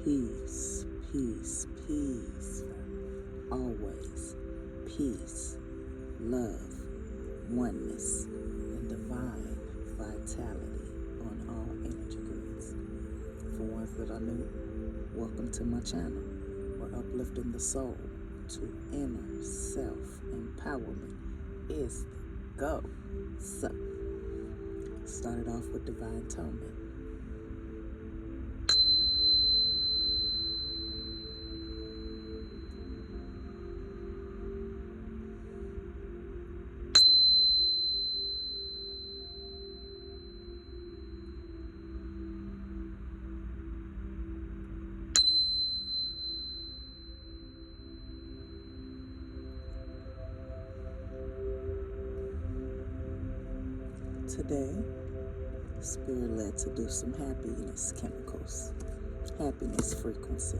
Peace, peace, peace. Always peace, love, oneness, and divine vitality on all energy grids. For ones that are new, welcome to my channel. We're uplifting the soul to inner self-empowerment is the go. So, started off with divine atonement. Today, Spirit led to do some happiness chemicals, happiness frequency,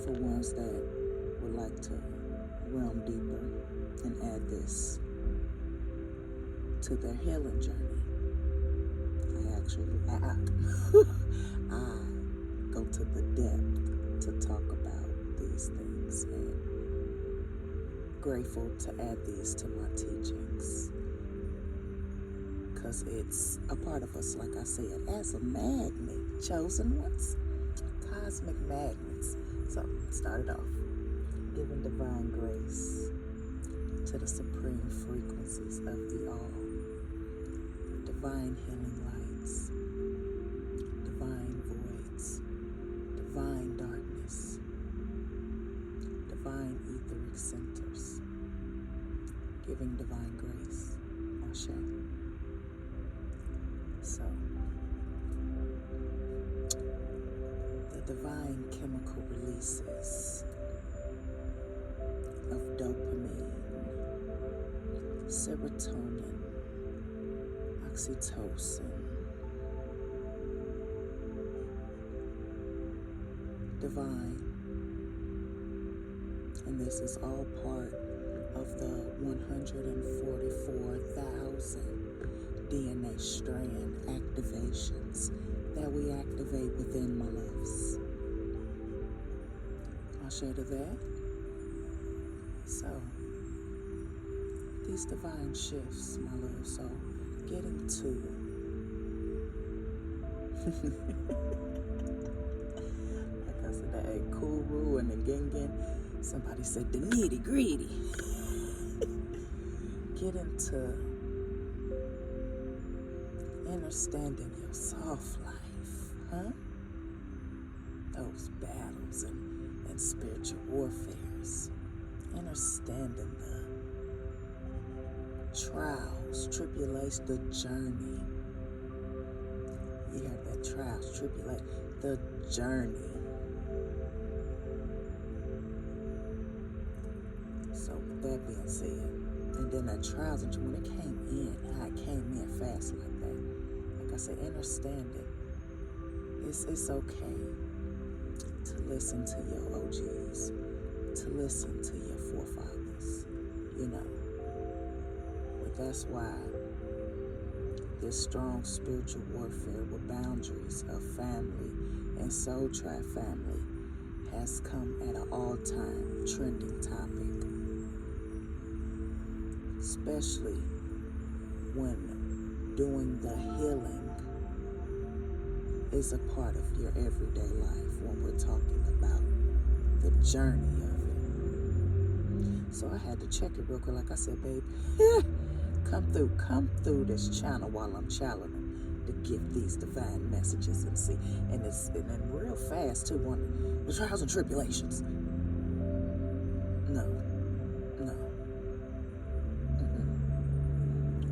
for ones that would like to realm deeper and add this to their healing journey. I go to the depth to talk about these things, and grateful to add these to my teachings. Because it's a part of us, like I said, as a magnet, chosen ones, cosmic magnets. So, started off giving divine grace to the supreme frequencies of the all, divine healing lights, divine voids, divine darkness, divine etheric centers, giving divine grace. Ashe. So, the divine chemical releases of dopamine, serotonin, oxytocin, divine, and this is all part of the 144,000 DNA strand activations that we activate within, my loves. I'll share to that. So, these divine shifts, my love, so getting to like I said, the Kuru and the Gingan, somebody said the nitty gritty. Get into understanding your soft life, huh? Those battles and spiritual warfares. Understanding the trials, tribulations, the journey. You heard that? Trials, tribulations, the journey. So with that being said, and then that trials, and when it came in, how it came in fast like that. I said, understanding. It's okay to listen to your OGs, to listen to your forefathers, you know. But that's why this strong spiritual warfare with boundaries of family and soul tribe family has come at an all-time trending topic, especially when doing the healing is a part of your everyday life when we're talking about the journey of it. So I had to check it real quick. Like I said, babe, come through this channel while I'm channeling to give these divine messages and see. And then real fast too, on the trials and tribulations. No.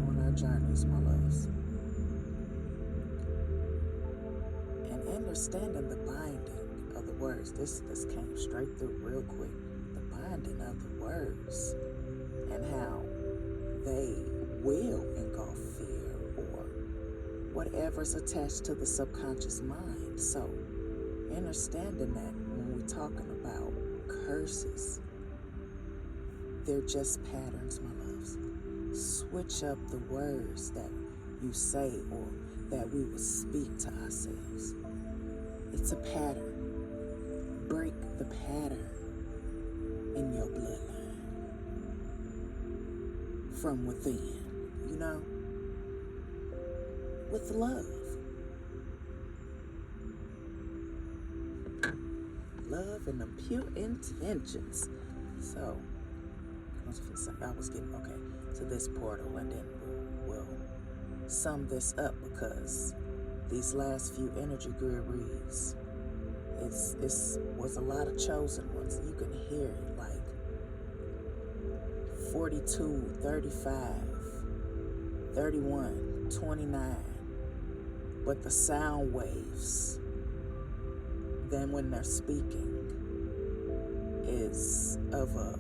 On our journeys, my loves. Understanding the binding of the words. This came straight through real quick. The binding of the words and how they will engulf fear or whatever's attached to the subconscious mind. So, understanding that when we're talking about curses, they're just patterns, my loves. Switch up the words that you say or that we will speak to ourselves. It's a pattern. Break the pattern in your bloodline from within, with love. Love and them pure intentions. So, I was getting, to this portal, and then we'll sum this up, because these last few energy grid reads, was a lot of chosen ones. You can hear it like 42, 35, 31, 29. But the sound waves, then when they're speaking, is of a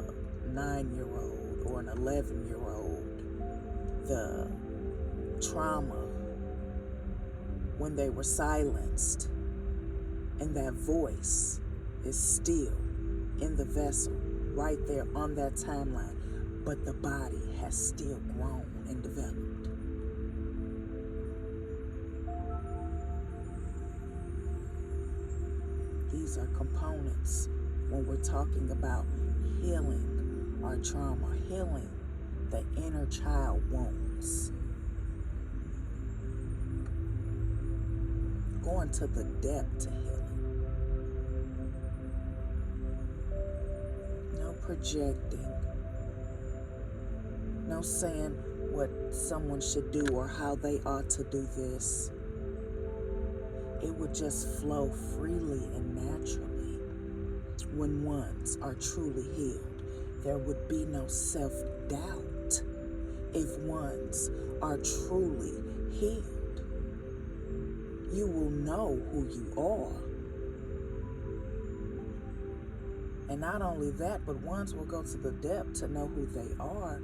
9-year-old or an 11-year-old. The trauma when they were silenced, and that voice is still in the vessel, right there on that timeline, but the body has still grown and developed. These are components when we're talking about healing our trauma, healing the inner child wounds, going to the depth to healing. No projecting, no saying what someone should do or how they ought to do this. It would just flow freely and naturally when ones are truly healed. There would be no self-doubt if ones are truly healed. You will know who you are. And not only that, but ones will go to the depth to know who they are.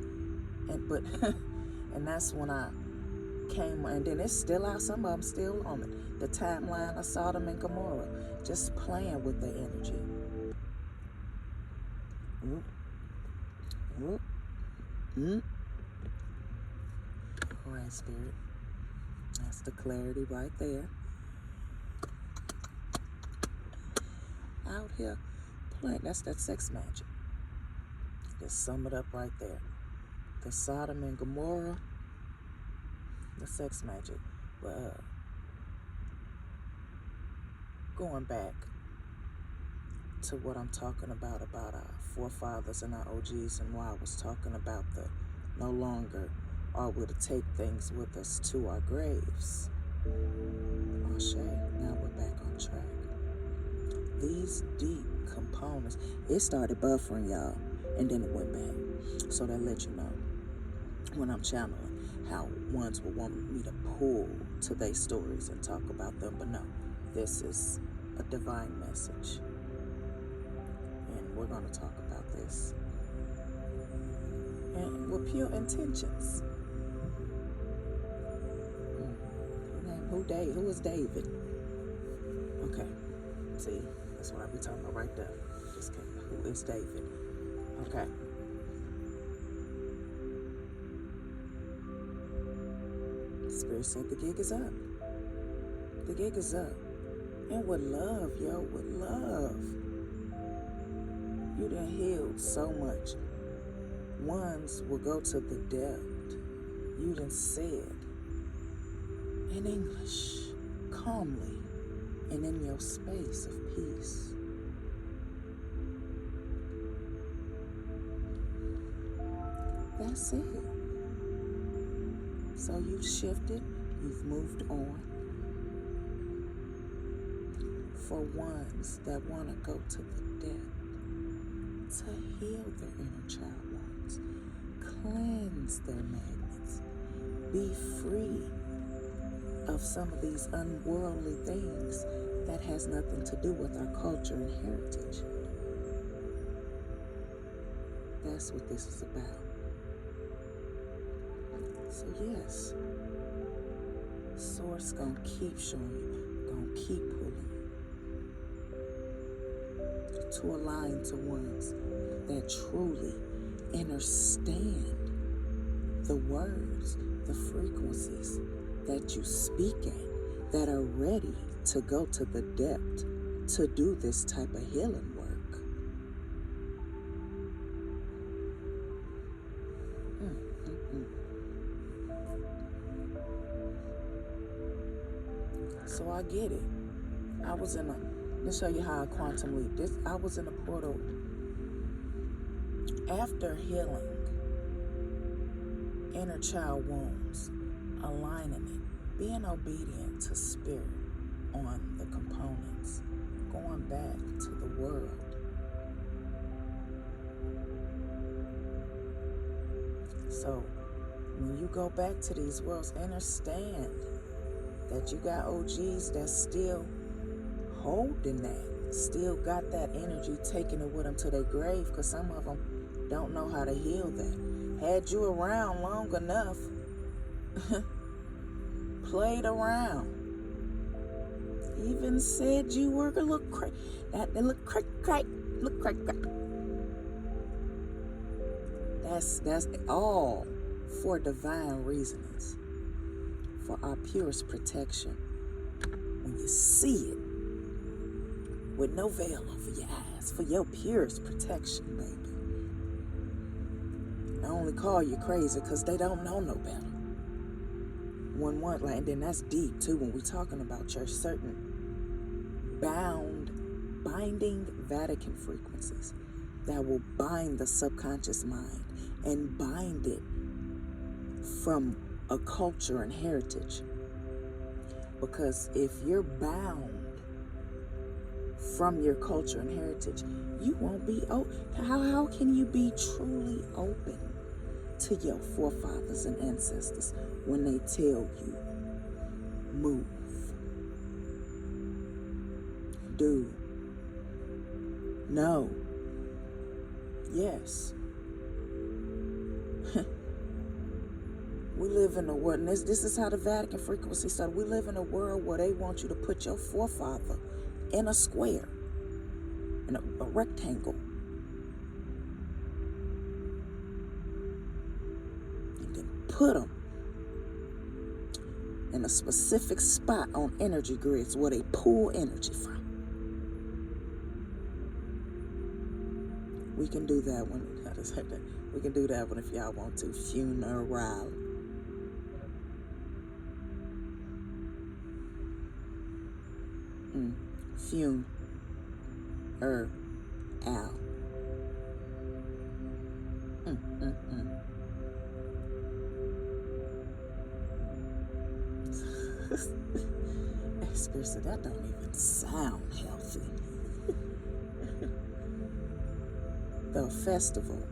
And that's when I came, and then it's still out, some of them still on it. The timeline of Sodom and Gomorrah, just playing with the energy. All right, Spirit. That's the clarity right there. Out here playing, that's that sex magic. Just sum it up right there. The Sodom and Gomorrah, the sex magic. But going back to what I'm talking about our forefathers and our OGs, and why I was talking about the no longer are we to take things with us to our graves. Ashe, now we're back on track. These deep components, it started buffering, y'all, and then it went back. So that let you know when I'm channeling how ones will want me to pull to their stories and talk about them, but no, this is a divine message, and we're going to talk about this and with pure intentions. Who is David? Okay, see, that's what I be talking about right there. Just kidding. Who is David? Okay. Spirit said the gig is up. The gig is up. And with love, yo, with love. You done healed so much. Ones will go to the depth. You done said in English, calmly, and in your space of peace. That's it. So you've shifted, you've moved on. For ones that want to go to the depth, to heal their inner child wounds, cleanse their magnets, be free of some of these unworldly things that has nothing to do with our culture and heritage. That's what this is about. So yes, Source gonna keep showing you, gonna keep pulling you to align to ones that truly understand the words, the frequencies that you speak at, that are ready to go to the depth to do this type of healing work. So I get it. I was in a, let me show you how I quantum leap. I was in a portal after healing inner child wounds, aligning it, being obedient to spirit on the components, going back to the world. So when you go back to these worlds, understand that you got OGs that's still holding that, still got that energy, taking it with them to their grave, because some of them don't know how to heal that. Had you around long enough, played around, even said you were gonna look crack, that look crack, look crack. That's all for divine reasonings, for our purest protection. When you see it with no veil over your eyes, for your purest protection, baby. They only call you crazy because they don't know no better. And then that's deep too when we're talking about your certain binding Vatican frequencies that will bind the subconscious mind and bind it from a culture and heritage. Because if you're bound from your culture and heritage, you won't be how can you be truly open to your forefathers and ancestors when they tell you move, do, no, yes? We live in a world, and this is how the Vatican frequency started. We live in a world where they want you to put your forefather in a square, in a rectangle, and then put them in a specific spot on energy grids where they pull energy from. We can do that one. We can do that one if y'all want to. Funeral. Funeral. Spirit said that don't even sound healthy. The festival.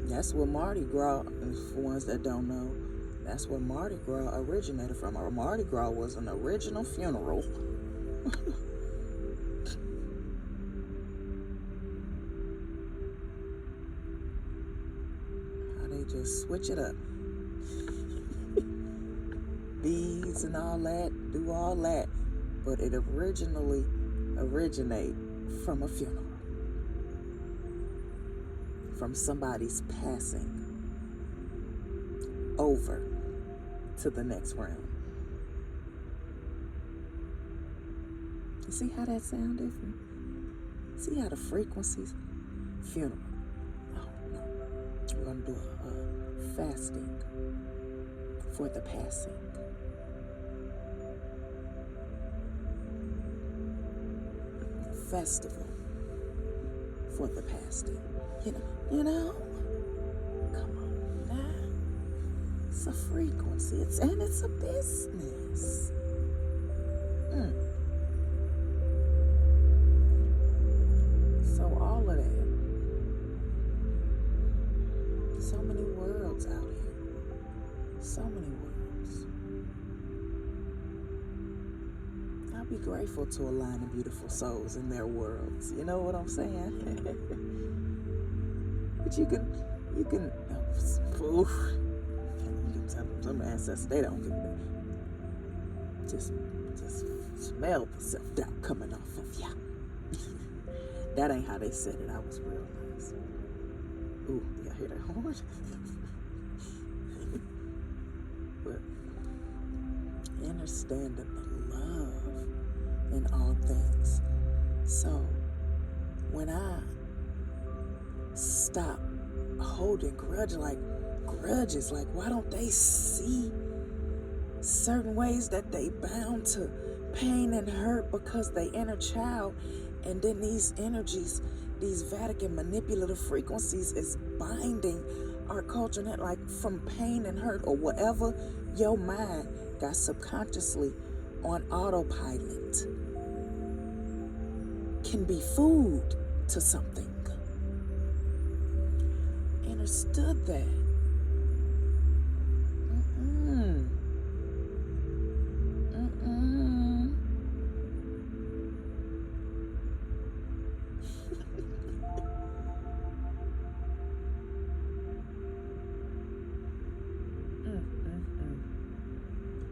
That's where Mardi Gras, for ones that don't know, that's where Mardi Gras originated from. Mardi Gras was an original funeral. How they just switch it up. Beads and all that, do all that. But it originally originated from a funeral. From somebody's passing over to the next realm. You see how that sound different? See how the frequencies? Funeral. Oh no. We're going to do a fasting for the passing. Festival for the passing. You know, come on now. It's a frequency. It's a business. So all of that. So many worlds out here. So many worlds. I'll be grateful to align the beautiful souls in their worlds. You know what I'm saying? But you can tell them some ancestors, they don't get that. Just smell the self-doubt coming off of ya. That ain't how they said it. I was real nice. Ooh, y'all hear that horn? but understanding the love in all things. So when I stop holding grudges, like why don't they see certain ways that they bound to pain and hurt because they inner child, and then these energies, these Vatican manipulative frequencies is binding our culture, and like from pain and hurt or whatever your mind got subconsciously on autopilot can be food to something. Understood that.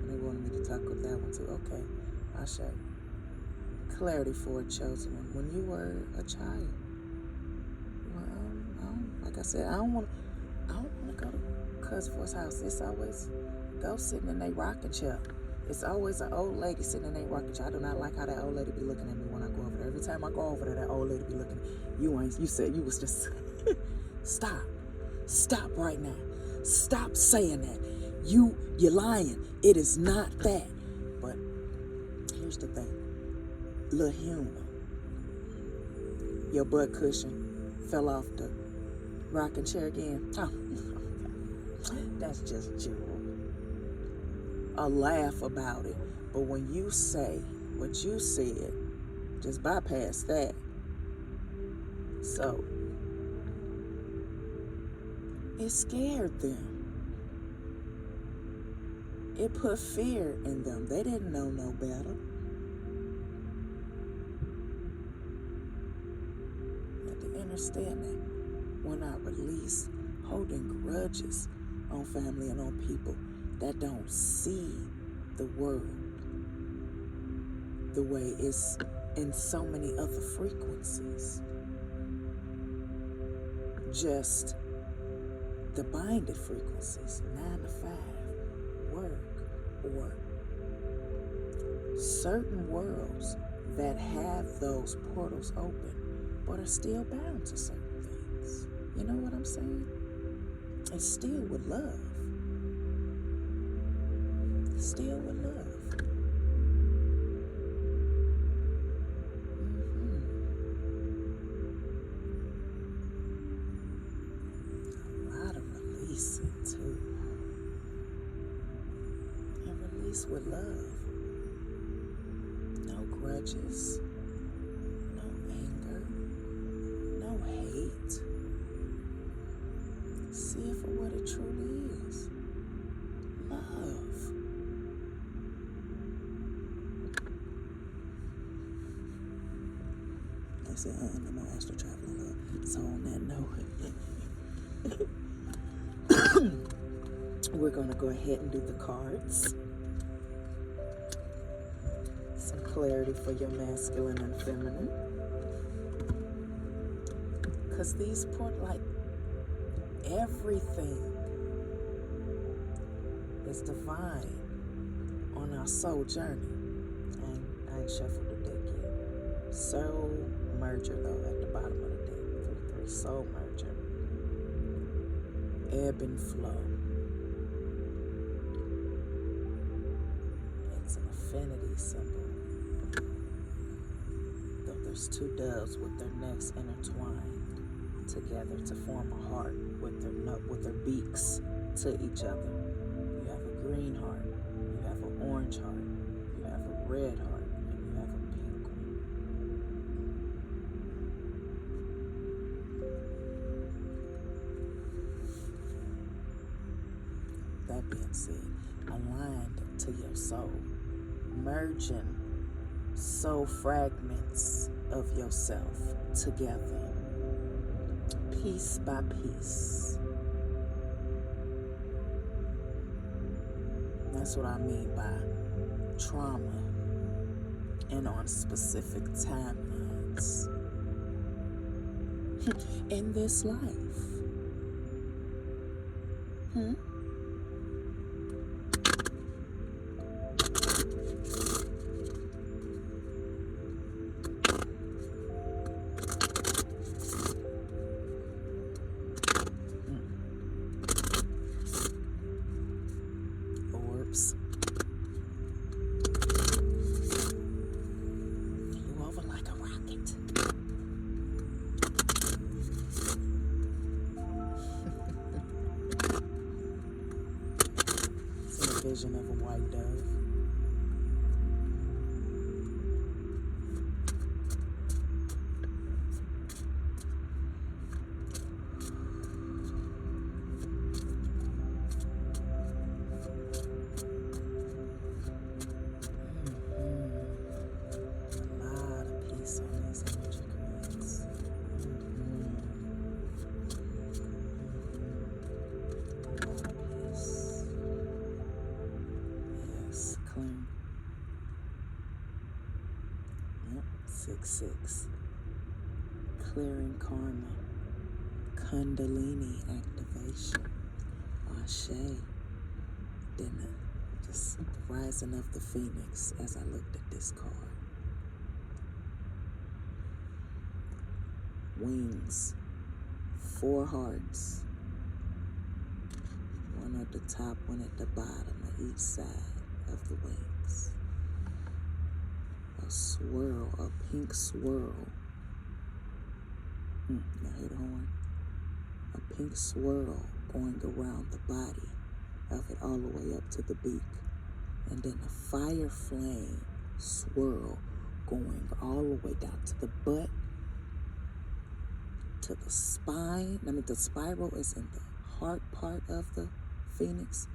They wanted me to talk with that one too. Okay, I'll show you. Clarity for a chosen one. When you were a child, like I said, I don't want to go to Cuz For's house. It's always ghosts sitting in their rocking chair. It's always an old lady sitting in their rocking chair. I do not like how that old lady be looking at me when I go over there. Every time I go over there, that old lady be looking. You said you was just stop right now. Stop saying that. You're lying. It is not that. But here's the thing. Little humor. Your butt cushion fell off the rocking chair again. Oh, that's just jewel. A laugh about it. But when you say what you said, just bypass that. So it scared them. It put fear in them. They didn't know no better. You have to understand that when I release holding grudges on family and on people that don't see the world the way it's in so many other frequencies, just the binded frequencies, 9 to 5, work, or certain worlds that have those portals open but are still bound to certain things. You know what I'm saying? It's still with love. Still with love. A lot of releasing too. And release with love. No grudges. No anger. No hate. See it for what it truly is. Love. I said, no more astral traveling, love. So on that note, we're going to go ahead and do the cards. Some clarity for your masculine and feminine. Because these point like everything is divine on our soul journey. I ain't shuffled the deck yet. Soul merger though at the bottom of the deck. 3-3 soul merger. Ebb and flow. It's an affinity symbol. Though there's 2 doves with their necks intertwined together to form a heart with their beaks to each other. You have a green heart, you have an orange heart, you have a red heart, and you have a pink one. That being said, aligned to your soul, merging soul fragments of yourself together, piece by piece. That's what I mean by trauma and on specific timelines in this life. vision of a white dove. A lot of peace on these energy grids. A lot of peace. Yes, clean. Yep, 6-6. Clearing karma. Kundalini activation. Ashe. Then just rising of the phoenix as I looked at this card. Wings. 4 hearts. One at the top, one at the bottom of each side of the wings. A swirl, a pink swirl. Now hear the horn? A pink swirl going around the body of it all the way up to the beak. And then a fire flame swirl going all the way down to the butt, to the spine. I mean, the spiral is in the heart part of the phoenix.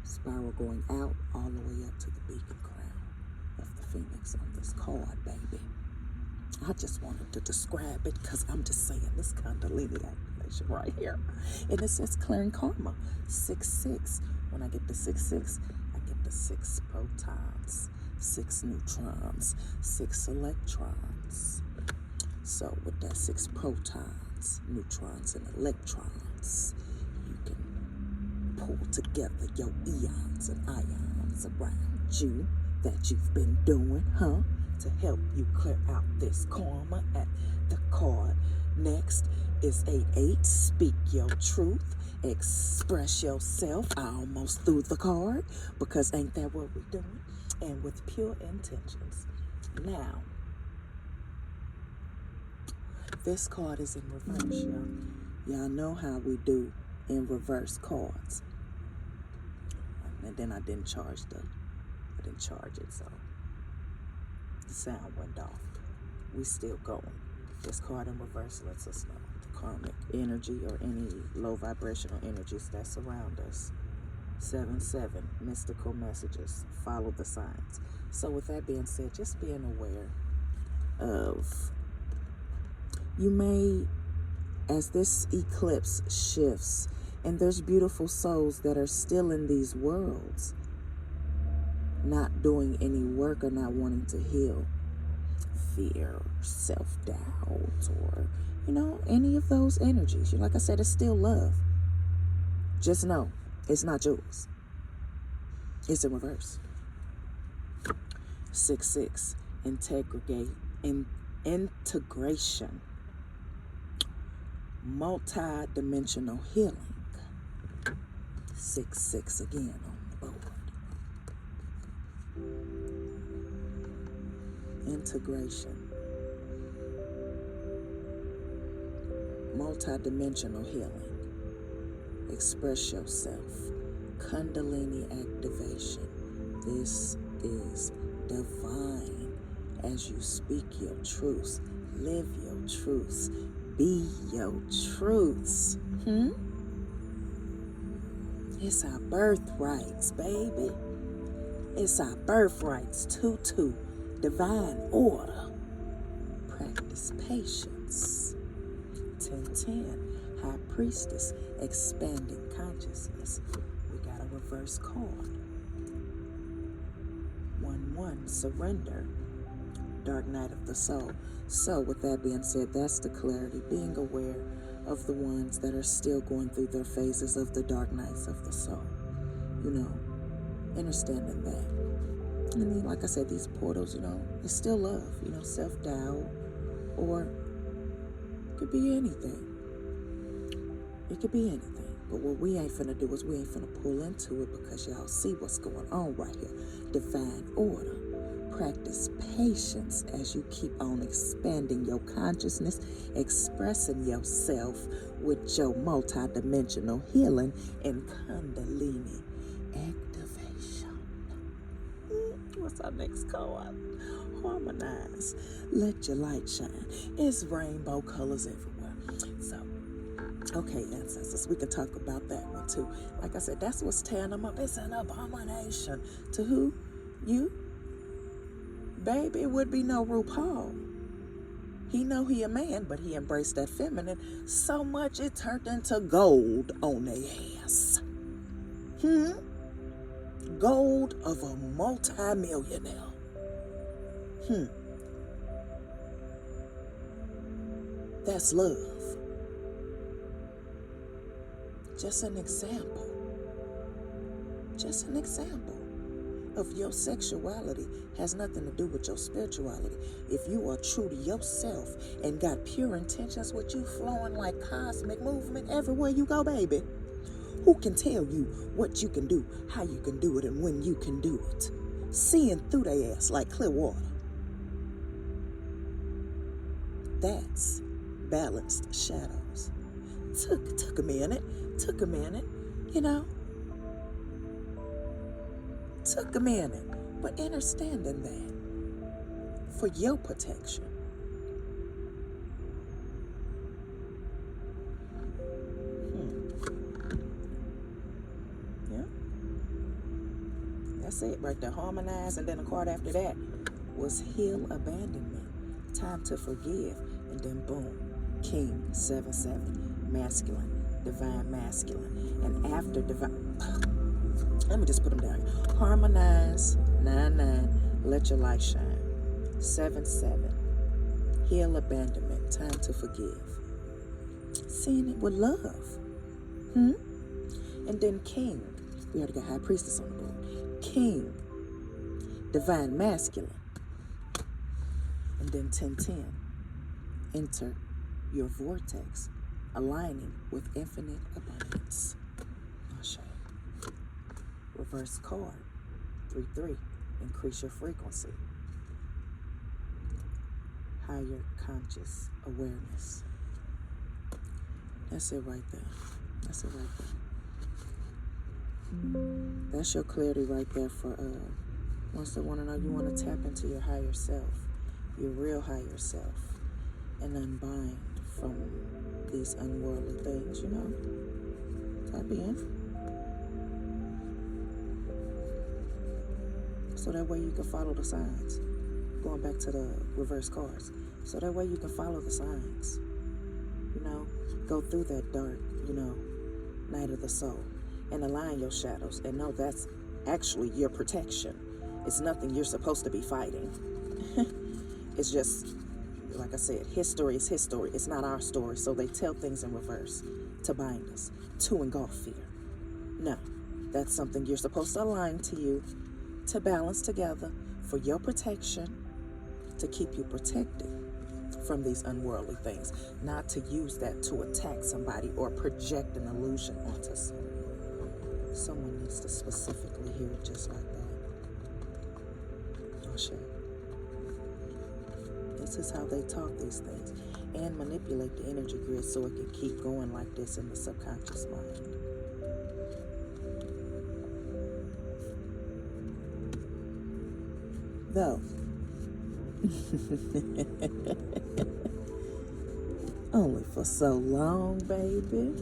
Spiral going out all the way up to the beak and crown of the phoenix on this card, baby. I just wanted to describe it because I'm just saying this Kundalini activation right here. And it says clearing karma, 6-6. When I get the 6-6, I get the 6 protons, 6 neutrons, 6 electrons. So with that 6 protons, neutrons, and electrons, you can pull together your eons and ions around you that you've been doing, to help you clear out this karma at the card. Next is 8-8, speak your truth, express yourself. I almost threw the card because ain't that what we're doing? And with pure intentions. Now, this card is in reverse, y'all. Y'all know how we do in reverse cards. And then I didn't charge it, so the sound went off. We still going. This card in reverse lets us know the karmic energy or any low vibrational energies that surround us. 7-7, mystical messages. Follow the signs. So with that being said, just being aware of, you may, as this eclipse shifts, and there's beautiful souls that are still in these worlds, not doing any work or not wanting to heal fear, self-doubt, or, any of those energies. Like I said, it's still love. Just know, it's not yours. It's in reverse. 6-6, integration, multi-dimensional healing. 6-6 again on the board. Integration, multi-dimensional healing, express yourself, Kundalini activation. This is divine as you speak your truths, live your truths, be your truths. It's our birthrights, baby. It's our birthrights. 2-2. Divine order. Practice patience. 10-10. High priestess. Expanding consciousness. We got a reverse card. 1-1. Surrender. Dark night of the soul. So with that being said, that's the clarity. Being aware of the ones that are still going through their phases of the dark nights of the soul. Understanding that. And then, like I said, these portals, it's still love, self-doubt, or it could be anything. It could be anything. But what we ain't finna do is we ain't finna pull into it because y'all see what's going on right here. Divine order. Practice patience as you keep on expanding your consciousness, expressing yourself with your multidimensional healing and Kundalini activation. What's our next card? Harmonize. Let your light shine. It's rainbow colors everywhere. So, okay, ancestors, we can talk about that one too. Like I said, that's what's tearing them up. It's an abomination. To who? You? Baby, it would be no RuPaul. He know he a man, but he embraced that feminine so much it turned into gold on their ass. Gold of a multi-millionaire. That's love. Just an example. Just an example of your sexuality has nothing to do with your spirituality. If you are true to yourself and got pure intentions with you flowing like cosmic movement everywhere you go, baby, who can tell you what you can do, how you can do it, and when you can do it? Seeing through their ass like clear water. That's balanced shadows. Took a minute, you know. Took a minute, but understanding that for your protection. Yeah. That's it right there. Harmonize, and then the card after that was heal abandonment. Time to forgive, and then boom, King 7-7, masculine, divine masculine, and after divine. Let me just put them down. Harmonize, 9-9, let your light shine. 7-7, heal abandonment, time to forgive. Seeing it with love. And then King, we already got High Priestess on the board. King, divine masculine. And then 10-10, enter your vortex, aligning with infinite abundance. I'll show you. Reverse card, 3-3, increase your frequency. Higher conscious awareness. That's it right there. That's it right there. That's your clarity right there for once they want to know, you want to tap into your higher self, your real higher self, and unbind from these unworldly things, you know. Tap in. So that way you can follow the signs. Going back to the reverse cards. So that way you can follow the signs. You know, go through that dark, you know, night of the soul and align your shadows and know that's actually your protection. It's nothing you're supposed to be fighting. It's just, like I said, history is history. It's not our story. So they tell things in reverse to bind us, to engulf fear. No, that's something you're supposed to align to you, to balance together for your protection, to keep you protected from these unworldly things, not to use that to attack somebody or project an illusion onto someone. Someone needs to specifically hear it just like that. I'll share. This is how they talk these things and manipulate the energy grid so it can keep going like this in the subconscious mind. Though, only for so long, baby.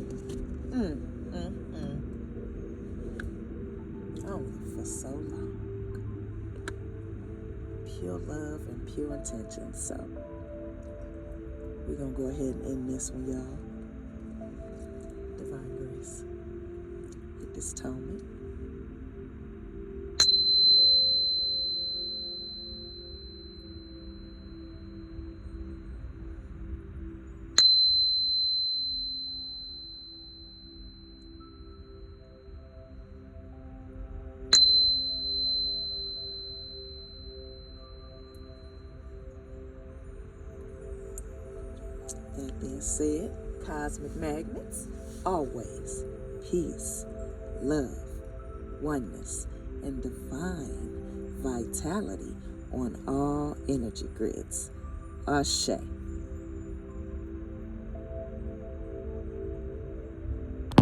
Only for so long. Pure love and pure intention. So, we're going to go ahead and end this one, y'all. Divine grace. Get this tone. That being said, cosmic magnets, always peace, love, oneness, and divine vitality on all energy grids. Ashe.